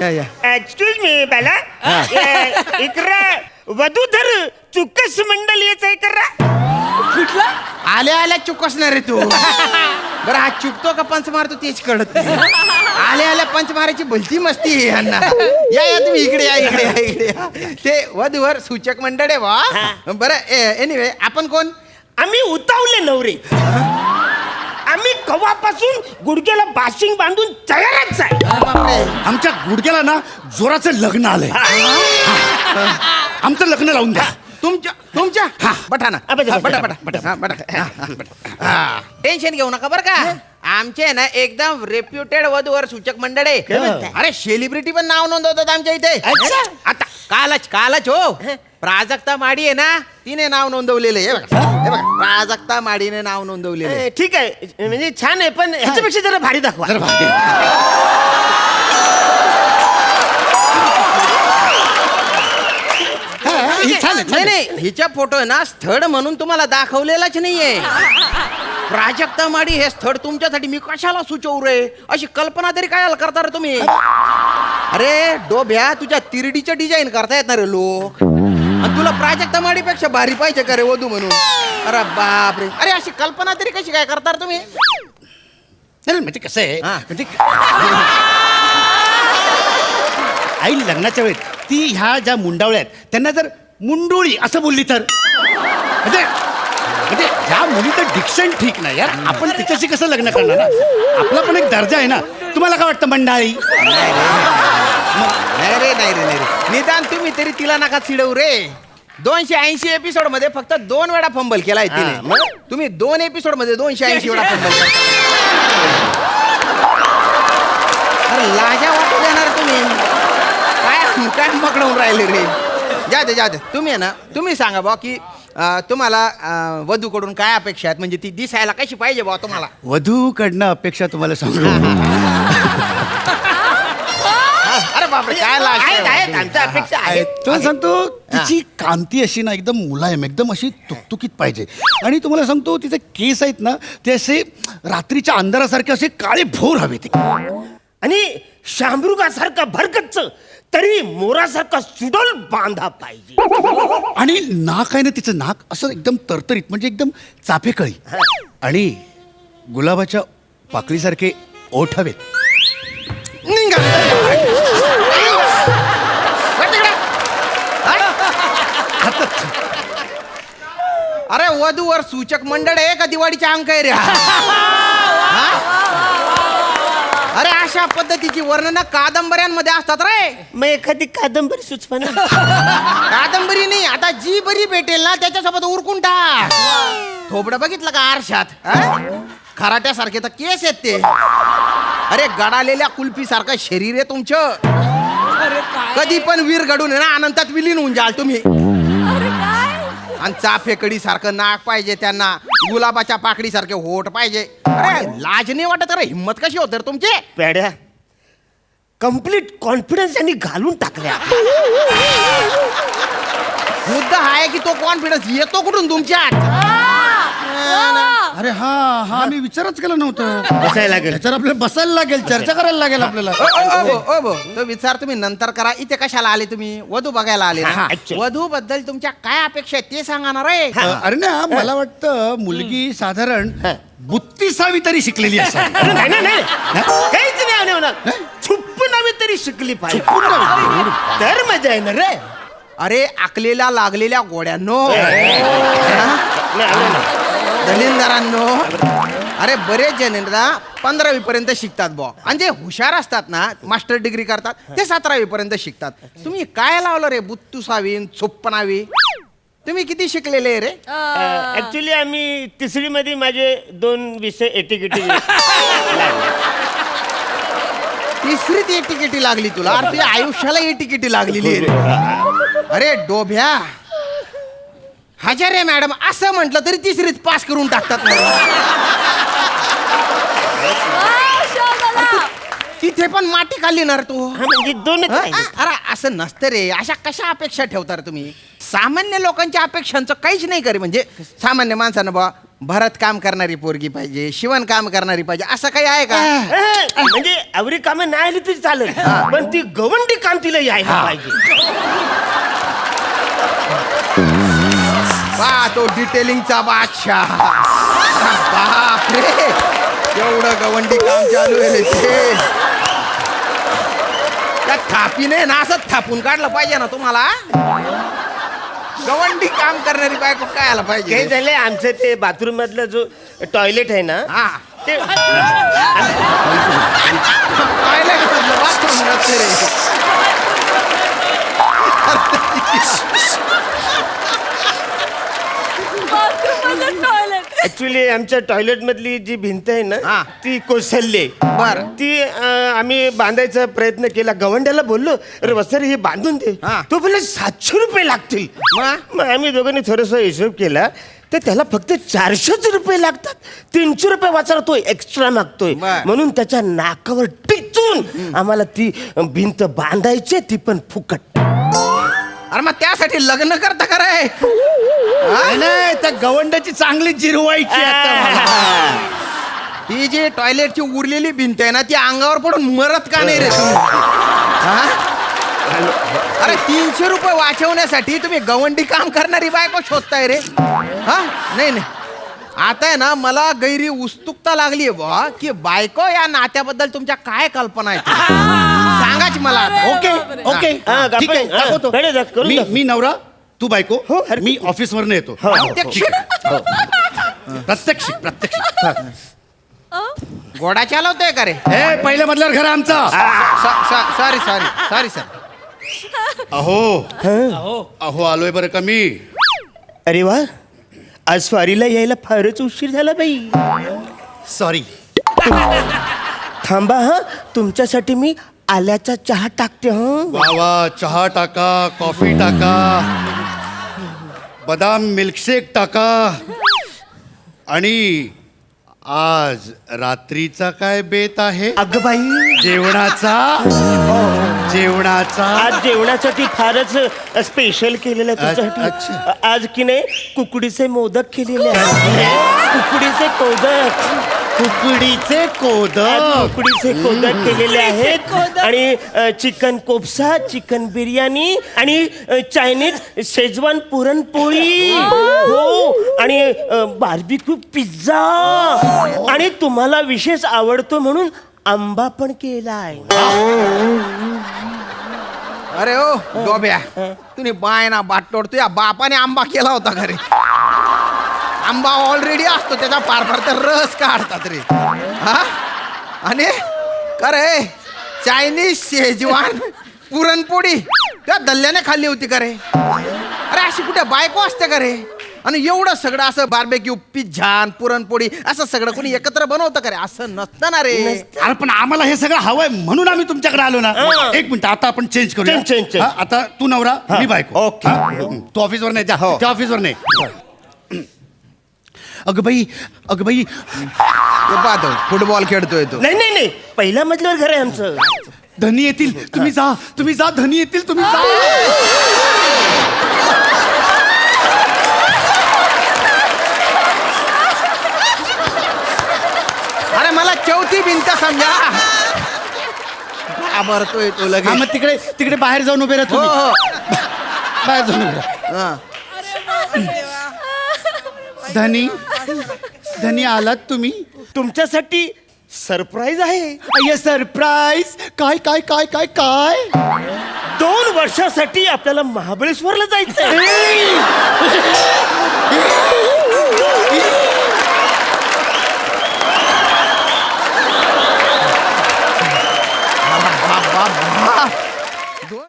Excuse me बाला इकरा वधूधर चुक्कस मंडल येच आहे करा. कुठला? आल्या आल्या चुकसणार रे तू. बरं हा चुकतो का पंच मारतो तेच कळत नाही. आल्या आल्या पंच मारायची भलती मस्ती आहे यांना. या तुम्ही इकडे या इकडे या इकडे या. ते वधूवर सूचक मंडळ आहे बा. बरं एनिवे आपण कोण? आम्ही उतावले नवरे. आम्ही कवापासून गुडघ्याला बाशिंग बांधून तयारच आहे. आमच्या गुडघ्याला ना जोराचं लग्न आलंय. आमचं लग्न लावून द्या. तुमच्या बटा ना बटा, बटा बटा बटा बटा. टेन्शन घेऊ नका बरं का. आमचे ना एकदम रेप्युटेड वधूवर सूचक मंडळ आहे. अरे सेलिब्रिटी पण नाव नोंदवतात आमच्या इथे. आता कालच हो प्राजक्ता माडी आहे ना तिने नाव नोंदवलेलं आहे. हे बघा प्राजक्ता माडीने नाव नोंदवलेलं आहे. ठीक आहे म्हणजे छान आहे पण ह्याच्यापेक्षा जरा भारी दाखवा. नाही हिच्या फोटो आहे ना स्थळ म्हणून तुम्हाला दाखवलेलाच नाहीये. प्राजक्ता माडी हे स्थळ तुमच्यासाठी मी कशाला सुचवू रे अशी कल्पना तरी काय करता रे तुम्ही. अरे डोब्या तुझ्या तिरडीचं डिझाईन करता येत ना रे लोक. आणि तुला प्राजक्ता माडीपेक्षा भारी पाहिजे का रे वधू म्हणून. अरे बापरे. अरे अशी कल्पना तरी कशी काय करता रे तुम्ही. म्हणजे कसं आहे म्हणजे आई लग्नाच्या वेळेत ती ह्या ज्या मुंडावळ्या आहेत त्यांना जर मुंडोळी असं बोलली तर म्हणजे ह्या मुलीचं डिक्शन ठीक नाही यार. आपण तिच्याशी कसं लग्न करणार ना. आपला पण एक दर्जा आहे ना. तुम्हाला काय वाटतं मंडाळी? नाही रे निदान तुम्ही तरी तिला नका चिडवू रे. 280 एपिसोड मध्ये फक्त 2 वेळा फंबल केलाय तिने. तुम्ही 2 एपिसोड मध्ये 280 वेळा फंबल केला. लाजा वाटू देणार तुम्ही काय मकडवून राहिले रे. जा दे तुम्ही आहे ना तुम्ही सांगा बा की तुम्हाला वधूकडून काय अपेक्षा आहेत म्हणजे ती दिसायला कशी पाहिजे बा तुम्हाला. वधूकडनं अपेक्षा तुम्हाला सांगू. अरे बापरे काय आहेत आमच्या अपेक्षा आहेत. तुम्हाला सांगतो तिची कांती अशी ना एकदम मुलायम एकदम अशी तुकतुकीत पाहिजे. आणि तुम्हाला सांगतो तिचे केस आहेत ना ते असे रात्रीच्या अंधारासारखे असे काळे भोर हवे ते. आणि शामृगासारखा भरगच्च तरी मोरासारखा सुडोल बांधा पाहिजे. आणि नाक आहे ना तिचं नाक असं एकदम तरतरीत म्हणजे एकदम चाफेकळी. आणि गुलाबाच्या पाकळीसारखे ओठ हवेत. अरे वधूवर सूचक मंडळ आहे का दिवाळीच्या अंक आहे रे. अरे अशा पद्धतीची वर्णन कादंबऱ्यांमध्ये असतात रे. मग एखादी कादंबरी सुचवा ना. कादंबरी नाही आता जी बरी भेटेल ना त्याच्यासोबत उरकून टाक. थोबडं बघितलं का आरशात खराट्यासारखे तर केस आहेत ते. अरे गडालेल्या कुल्फी सारखं शरीर आहे तुमचं. कधी पण वीर घडून ना अनंतात विलीन होऊन जाल तुम्ही. आणि चाफेकडी सारखं नाक पाहिजे त्यांना. गुलाबाच्या पाकडी सारखे होठ पाहिजे. अरे लाज नाही वाटत. अरे हिम्मत कशी होत रे तुमची. पेड्या कम्प्लीट कॉन्फिडन्स यांनी घालून टाकल्या. मुद्दा आहे की तो कॉन्फिडन्स येतो कुठून तुमच्यात. अरे हा मी विचारच केला नव्हतं. बसायला लागेल त्याच्यावर आपल्याला बसायला लागेल चर्चा करायला लागेल आपल्याला. तो विचार तुम्ही नंतर करा. इथे कशाला आले तुम्ही. वधू बघायला आले ना. अच्छा. वधू बद्दल तुमच्या काय अपेक्षा आहेत ते सांगा ना रे. अरे ना मला वाटतं मुलगी साधारण 32वी तरी शिकलेली असेल. नाही काहीच नाही होणार. छुप्प नव्हे तरी शिकली पाहिजे तर मजा येणार रे. अरे आकलेल्या लागलेल्या गोड्यांनो दलिंदरांनो. अरे बरेच जण ना 15वी पर्यंत शिकतात बुवा. आणि जे हुशार असतात ना मास्टर डिग्री करतात ते 17वी पर्यंत शिकतात. तुम्ही काय लावलं रे 32वी 56वी. तुम्ही किती शिकलेले रे. ऍक्च्युली आम्ही 3री मध्ये माझे 2 विषय एटीकेटी. 3रीत एटीकेटी लागली तुला. अरे तुझ्या आयुष्याला एटीकेटी लागलेली रे. अरे डोभ्या हजारे मॅडम असं म्हटलं तरी 3रीत पास करून टाकतात. तिथे पण माती खाल्ली ना रे तू. म्हणजे 2च अरे असं नसतं रे. अशा कशा अपेक्षा ठेवता रे तुम्ही. सामान्य लोकांच्या अपेक्षांचं काहीच नाही करे. म्हणजे सामान्य माणसानं बा भरत काम करणारी पोरगी पाहिजे, शिवण काम करणारी पाहिजे, असं काही आहे का? म्हणजे आवरी कामं नाही आली तरी चालेल, पण ती गवंडी काम तिला यायला पाहिजे. वा तो डिटेलिंगचा बादशाह. बापरे, एवढं गवंडी काम चालू आहे रे ते. त्या थापीने ना असं थापून काढलं पाहिजे ना तुम्हाला. गवंडी काम करणारी बायको काय आला काय पाहिजे? झालंय, आमचं ते बाथरूम मधलं जो टॉयलेट आहे ना, हा ते पाहिलं का तुझं bathroom नसते रे. ऍक्च्युली आमच्या टॉयलेट मधली जी भिंत आहे ना, हा. ती कोसळली. बरं. ती आम्ही बांधायचा प्रयत्न केला. गवंड्याला बोललो, अरे वसर हे बांधून दे. हा. तो बोलला 700 रुपये लागतील. मग? मग आम्ही दोघांनी थोडस हिशोब केला, तर त्याला फक्त 400 रुपये लागतात. 300 रुपये वाचायला तो एक्स्ट्रा मागतोय. बर. म्हणून त्याच्या नाकावर टिचून आम्हाला ती भिंत बांधायची, ती पण फुकट. अरे मग त्यासाठी लग्न करता का रे? नाही त्या गवंडाची चांगली जिरवायची आता मला. ही जी टॉयलेटची उरलेली भिंत आहे ना, ती अंगावर पडून मरत का नाही रे तुम्ही? हा? अरे 300 रुपये वाचवण्यासाठी तुम्ही गवंडी काम करणारी बायको शोधताय रे? हा नाही नाही, आता आहे ना मला गैरी उत्सुकता लागली आहे बा, की बायको या नात्याबद्दल तुमच्या काय कल्पना आहेत सांगाच मला आता. ओके ओके हा, ठीक आहे, हा, दाखवतो. कडे जा, करून मी दाखव. मी नवरा, तू बायको. हो, हरकत मी ऑफिसवरनं येतो. प्रत्यक्ष प्रत्यक्ष प्रत्यक्ष. घोडा चालवतोय का रे? हे पहिल्या मधल्यावर घर आमचा. Sorry sorry sorry sir. अहो अहो आलोय बरं का मी. अरे वा, आज स्वारीला यायला फारच उशीर झाला बाई. सॉरी. थांबा हा, तुमच्यासाठी मी आल्याचा चहा टाकते. हा वा वा, चहा टाका, कॉफी टाका, बदाम मिल्कशेक टाका. आणि आज रात्रीचा काय बेत आहे? अग बाई, जेवणाचा. जेवणाचा आज जेवणासाठी फारच स्पेशल केलेलं आहे अच्छा. तुमच्यासाठी. आज की नाही कुकडीचे मोदक केलेले आहेत. कुकडीचे मोदक, कुकडीचे कोदक. कुकडीचे मोदक केलेले आहेत. आणि चिकन कोपसा, चिकन बिर्याणी आणि चायनीज शेजवान पुरणपोळी. हो, आणि बार्बिक्यू पिझ्झा. आणि तुम्हाला विशेष आवडतो म्हणून आंबा पण केलाय. अरे ओ डोब्या, तुम्ही बाय ना बाटोड, तुझ्या बापाने आंबा केला होता घरी. आंबा ऑलरेडी असतो, त्याचा फार फार तर रस काढतात रे. हा आणि का रे, चायनीज शेजवान पुरणपोळी त्या दल्ल्याने खाल्ली होती का रे? अरे अशी कुठे बायको असते का रे? आणि एवढं सगळं असं बार्बेक्यू, पिझ्झा, पुरणपोळी असं सगळं कोणी एकत्र बनवतं का रे? असं नसतं ना रे. अरे पण आम्हाला हे सगळं हवंय म्हणून आम्ही तुमच्याकडे आलो ना. हा. एक मिनिट, आता आपण चेंज करूया. चेंज. हा, आता तू नवरा, मी बायको. ओके. हा? तू ऑफिसवर नाही जा. हो. त्या ऑफिसवर नाही. अगं बाई तो पाहतो फुटबॉल खेळतोय तो. नाही नाही नाही, पहिल्या मजल्यावर घर आहे आमचं. धनी येतील, तुम्ही जा धनी येतील, तुम्ही जा. अरे मला चौथी भिंत समजा. घाबरतोय तो हा, लगेच. मग तिकडे बाहेर जाऊन उभे राहा हो तुम्ही. हो. बाहेर जाऊन उभे राहा. हा. धनी आलात तुम्ही? तुमच्यासाठी सरप्राईज आहे. अय्या सरप्राईज. काय काय काय काय काय 2 वर्षासाठी आपल्याला महाबळेश्वरला जायचंय.